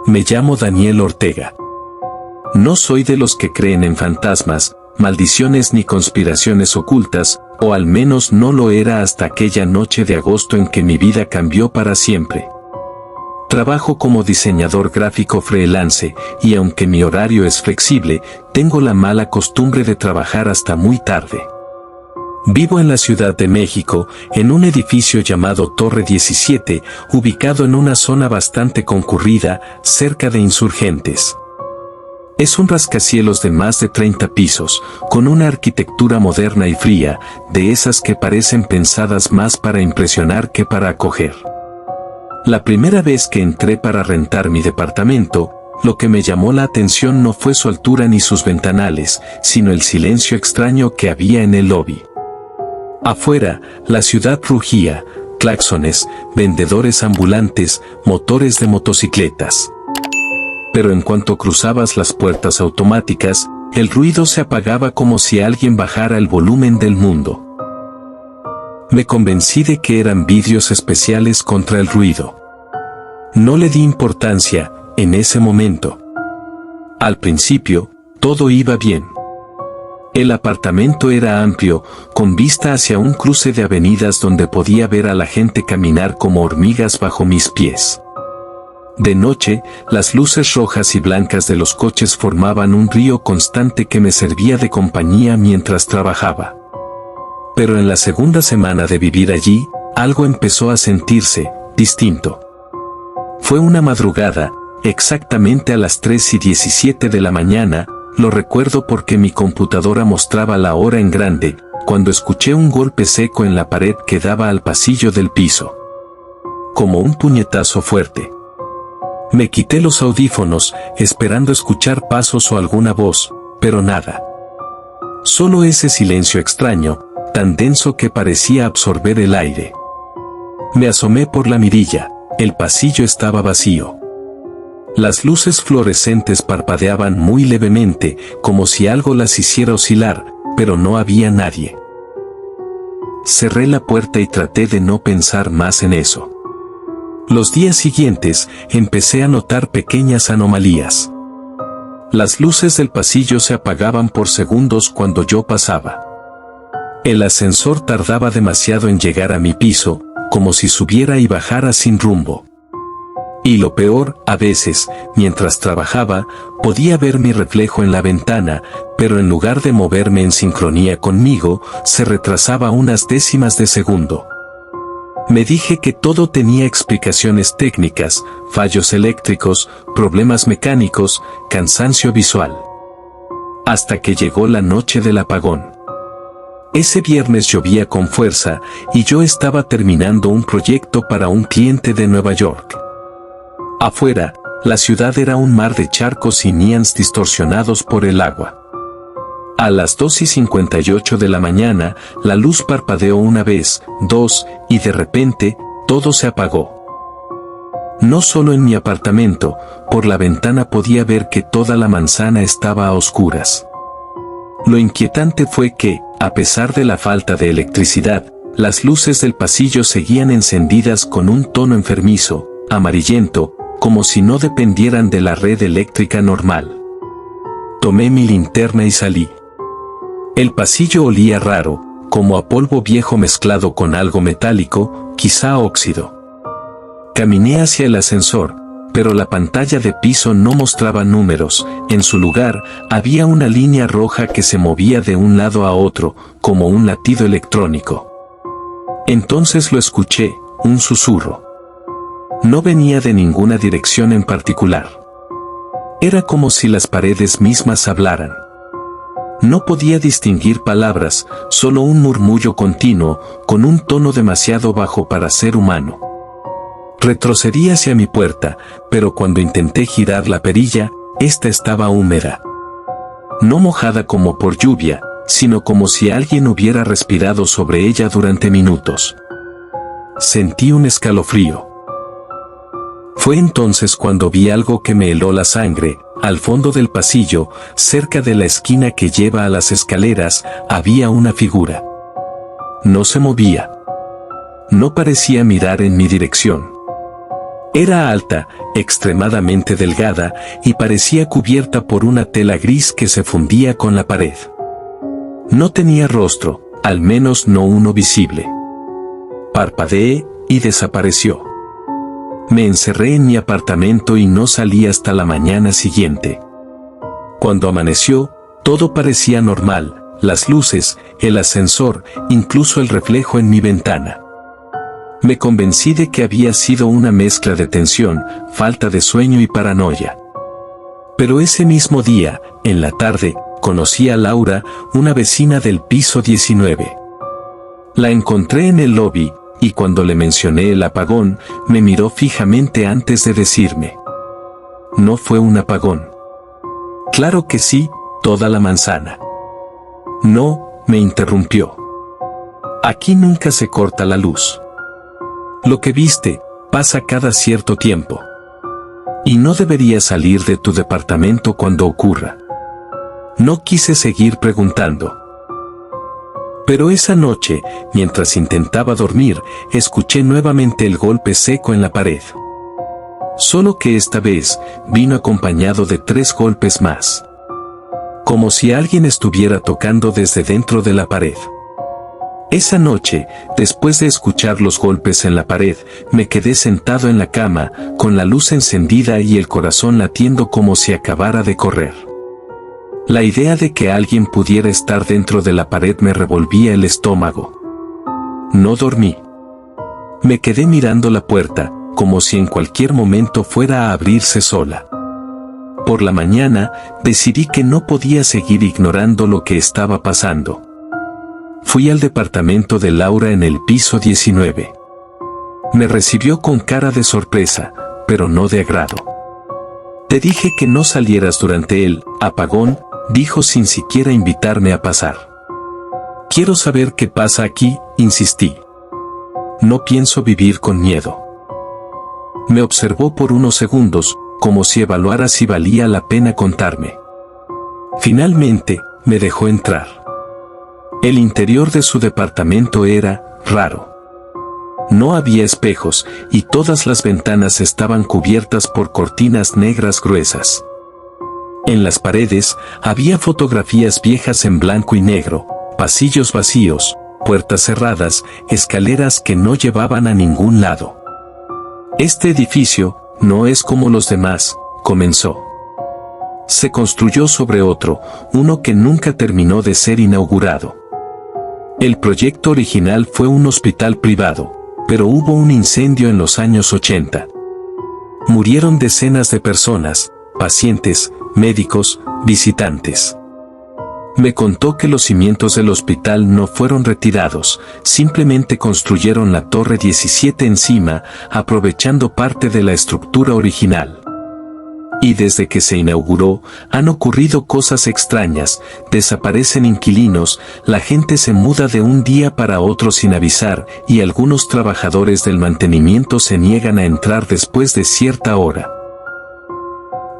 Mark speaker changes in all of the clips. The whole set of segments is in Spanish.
Speaker 1: Me llamo Daniel Ortega. No soy de los que creen en fantasmas, maldiciones ni conspiraciones ocultas, o al menos no lo era hasta aquella noche de agosto en que mi vida cambió para siempre. Trabajo como diseñador gráfico freelance, y aunque mi horario es flexible, tengo la mala costumbre de trabajar hasta muy tarde. Vivo en la Ciudad de México, en un edificio llamado Torre 17, ubicado en una zona bastante concurrida, cerca de Insurgentes. Es un rascacielos de más de 30 pisos, con una arquitectura moderna y fría, de esas que parecen pensadas más para impresionar que para acoger. La primera vez que entré para rentar mi departamento, lo que me llamó la atención no fue su altura ni sus ventanales, sino el silencio extraño que había en el lobby. Afuera, la ciudad rugía, claxones, vendedores ambulantes, motores de motocicletas. Pero en cuanto cruzabas las puertas automáticas, el ruido se apagaba como si alguien bajara el volumen del mundo. Me convencí de que eran vidrios especiales contra el ruido. No le di importancia, en ese momento. Al principio, todo iba bien. El apartamento era amplio, con vista hacia un cruce de avenidas donde podía ver a la gente caminar como hormigas bajo mis pies. De noche, las luces rojas y blancas de los coches formaban un río constante que me servía de compañía mientras trabajaba. Pero en la segunda semana de vivir allí, algo empezó a sentirse distinto. Fue una madrugada, exactamente a las 3:17 de la mañana, lo recuerdo porque mi computadora mostraba la hora en grande, cuando escuché un golpe seco en la pared que daba al pasillo del piso. Como un puñetazo fuerte. Me quité los audífonos, esperando escuchar pasos o alguna voz, pero nada. Solo ese silencio extraño, tan denso que parecía absorber el aire. Me asomé por la mirilla, el pasillo estaba vacío. Las luces fluorescentes parpadeaban muy levemente, como si algo las hiciera oscilar, pero no había nadie. Cerré la puerta y traté de no pensar más en eso. Los días siguientes, empecé a notar pequeñas anomalías. Las luces del pasillo se apagaban por segundos cuando yo pasaba. El ascensor tardaba demasiado en llegar a mi piso, como si subiera y bajara sin rumbo. Y lo peor, a veces, mientras trabajaba, podía ver mi reflejo en la ventana, pero en lugar de moverme en sincronía conmigo, se retrasaba unas décimas de segundo. Me dije que todo tenía explicaciones técnicas, fallos eléctricos, problemas mecánicos, cansancio visual. Hasta que llegó la noche del apagón. Ese viernes llovía con fuerza, y yo estaba terminando un proyecto para un cliente de Nueva York. Afuera, la ciudad era un mar de charcos y neons distorsionados por el agua. A las 2:58 de la mañana, la luz parpadeó una vez, dos, y de repente, todo se apagó. No solo en mi apartamento, por la ventana podía ver que toda la manzana estaba a oscuras. Lo inquietante fue que, a pesar de la falta de electricidad, las luces del pasillo seguían encendidas con un tono enfermizo, amarillento, como si no dependieran de la red eléctrica normal. Tomé mi linterna y salí. El pasillo olía raro, como a polvo viejo mezclado con algo metálico, quizá óxido. Caminé hacia el ascensor, pero la pantalla de piso no mostraba números, en su lugar, había una línea roja que se movía de un lado a otro, como un latido electrónico. Entonces lo escuché, un susurro. No venía de ninguna dirección en particular. Era como si las paredes mismas hablaran. No podía distinguir palabras, solo un murmullo continuo, con un tono demasiado bajo para ser humano. Retrocedí hacia mi puerta, pero cuando intenté girar la perilla, esta estaba húmeda. No mojada como por lluvia, sino como si alguien hubiera respirado sobre ella durante minutos. Sentí un escalofrío. Fue entonces cuando vi algo que me heló la sangre. Al fondo del pasillo, cerca de la esquina que lleva a las escaleras, había una figura. No se movía. No parecía mirar en mi dirección. Era alta, extremadamente delgada, y parecía cubierta por una tela gris que se fundía con la pared. No tenía rostro, al menos no uno visible. Parpadeé y desapareció. Me encerré en mi apartamento y no salí hasta la mañana siguiente. Cuando amaneció, todo parecía normal, las luces, el ascensor, incluso el reflejo en mi ventana. Me convencí de que había sido una mezcla de tensión, falta de sueño y paranoia. Pero ese mismo día, en la tarde, conocí a Laura, una vecina del piso 19. La encontré en el lobby, y cuando le mencioné el apagón, me miró fijamente antes de decirme: «No fue un apagón». «Claro que sí, toda la manzana». «No», me interrumpió. «Aquí nunca se corta la luz. Lo que viste, pasa cada cierto tiempo. Y no deberías salir de tu departamento cuando ocurra». No quise seguir preguntando. Pero esa noche, mientras intentaba dormir, escuché nuevamente el golpe seco en la pared. Solo que esta vez, vino acompañado de 3 golpes más. Como si alguien estuviera tocando desde dentro de la pared. Esa noche, después de escuchar los golpes en la pared, me quedé sentado en la cama, con la luz encendida y el corazón latiendo como si acabara de correr. La idea de que alguien pudiera estar dentro de la pared me revolvía el estómago. No dormí. Me quedé mirando la puerta, como si en cualquier momento fuera a abrirse sola. Por la mañana, decidí que no podía seguir ignorando lo que estaba pasando. Fui al departamento de Laura en el piso 19. Me recibió con cara de sorpresa, pero no de agrado. «Te dije que no salieras durante el apagón», dijo sin siquiera invitarme a pasar. «Quiero saber qué pasa aquí», insistí. «No pienso vivir con miedo». Me observó por unos segundos, como si evaluara si valía la pena contarme. Finalmente, me dejó entrar. El interior de su departamento era raro. No había espejos, y todas las ventanas estaban cubiertas por cortinas negras gruesas. En las paredes, había fotografías viejas en blanco y negro, pasillos vacíos, puertas cerradas, escaleras que no llevaban a ningún lado. «Este edificio no es como los demás», comenzó. «Se construyó sobre otro, uno que nunca terminó de ser inaugurado. El proyecto original fue un hospital privado, pero hubo un incendio en los años 80. Murieron decenas de personas, pacientes, médicos, visitantes. Me contó que los cimientos del hospital no fueron retirados, simplemente construyeron la torre 17 encima, aprovechando parte de la estructura original. Y desde que se inauguró, han ocurrido cosas extrañas, desaparecen inquilinos, la gente se muda de un día para otro sin avisar, y algunos trabajadores del mantenimiento se niegan a entrar después de cierta hora.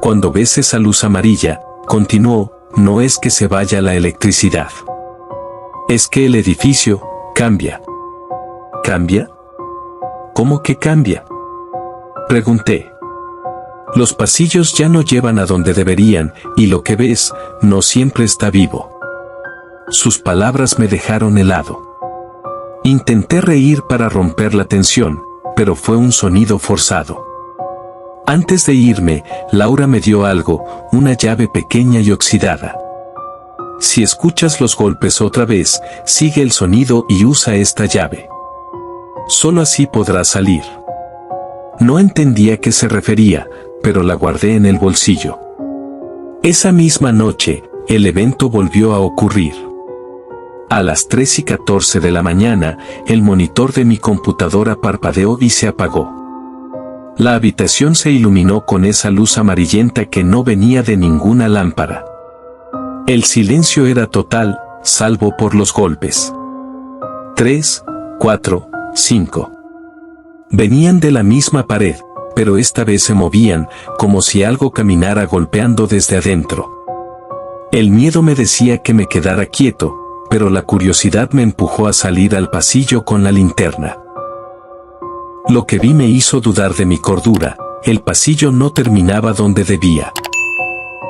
Speaker 1: Cuando ves esa luz amarilla», continuó, «no es que se vaya la electricidad. Es que el edificio cambia». «¿Cambia? ¿Cómo que cambia?», pregunté. «Los pasillos ya no llevan a donde deberían, y lo que ves, no siempre está vivo». Sus palabras me dejaron helado. Intenté reír para romper la tensión, pero fue un sonido forzado. Antes de irme, Laura me dio algo, una llave pequeña y oxidada. «Si escuchas los golpes otra vez, sigue el sonido y usa esta llave. Solo así podrás salir». No entendía a qué se refería, pero la guardé en el bolsillo. Esa misma noche, el evento volvió a ocurrir. A las 3:14 de la mañana, el monitor de mi computadora parpadeó y se apagó. La habitación se iluminó con esa luz amarillenta que no venía de ninguna lámpara. El silencio era total, salvo por los golpes. 3, 4, 5. Venían de la misma pared, pero esta vez se movían, como si algo caminara golpeando desde adentro. El miedo me decía que me quedara quieto, pero la curiosidad me empujó a salir al pasillo con la linterna. Lo que vi me hizo dudar de mi cordura. El pasillo no terminaba donde debía.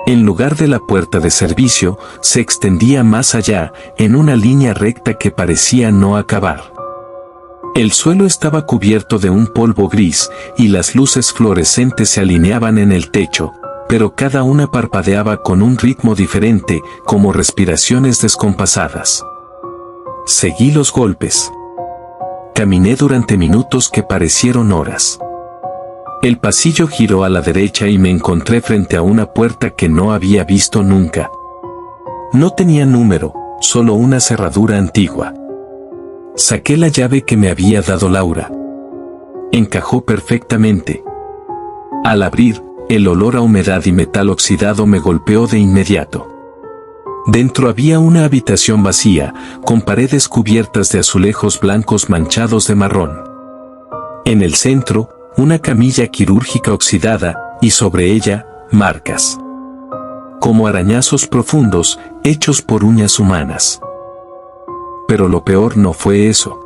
Speaker 1: En lugar de la puerta de servicio, se extendía más allá, en una línea recta que parecía no acabar. El suelo estaba cubierto de un polvo gris, y las luces fluorescentes se alineaban en el techo, pero cada una parpadeaba con un ritmo diferente, como respiraciones descompasadas. Seguí los golpes. Caminé durante minutos que parecieron horas. El pasillo giró a la derecha y me encontré frente a una puerta que no había visto nunca. No tenía número, solo una cerradura antigua. Saqué la llave que me había dado Laura. Encajó perfectamente. Al abrir, el olor a humedad y metal oxidado me golpeó de inmediato. Dentro había una habitación vacía, con paredes cubiertas de azulejos blancos manchados de marrón. En el centro, una camilla quirúrgica oxidada, y sobre ella, marcas. Como arañazos profundos, hechos por uñas humanas. Pero lo peor no fue eso.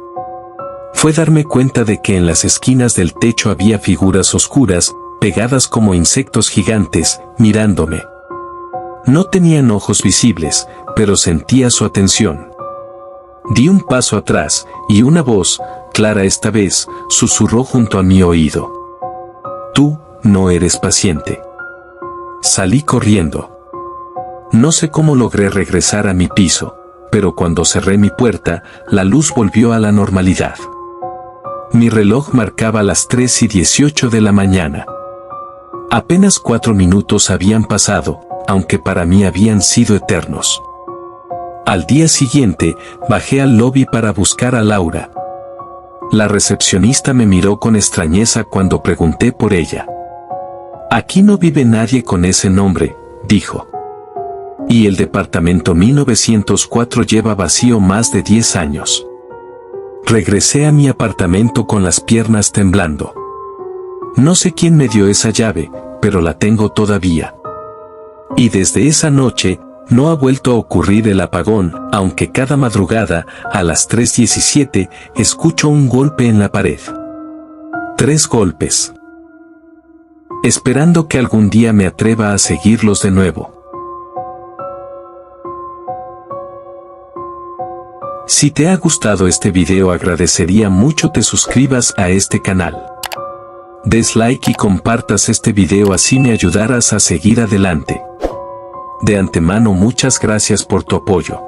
Speaker 1: Fue darme cuenta de que en las esquinas del techo había figuras oscuras, pegadas como insectos gigantes, mirándome. No tenían ojos visibles, pero sentía su atención. Di un paso atrás, y una voz, clara esta vez, susurró junto a mi oído. Tú, no eres paciente. Salí corriendo. No sé cómo logré regresar a mi piso, pero cuando cerré mi puerta, la luz volvió a la normalidad. Mi reloj marcaba las 3:18 de la mañana. Apenas 4 minutos habían pasado, aunque para mí habían sido eternos. Al día siguiente, bajé al lobby para buscar a Laura. La recepcionista me miró con extrañeza cuando pregunté por ella. Aquí no vive nadie con ese nombre, dijo. Y el departamento 1904 lleva vacío más de 10 años. Regresé a mi apartamento con las piernas temblando. No sé quién me dio esa llave, pero la tengo todavía. Y desde esa noche, no ha vuelto a ocurrir el apagón, aunque cada madrugada, a las 3:17, escucho un golpe en la pared. 3 golpes. Esperando que algún día me atreva a seguirlos de nuevo. Si te ha gustado este video, agradecería mucho te suscribas a este canal. Des like y compartas este video, así me ayudarás a seguir adelante. De antemano, muchas gracias por tu apoyo.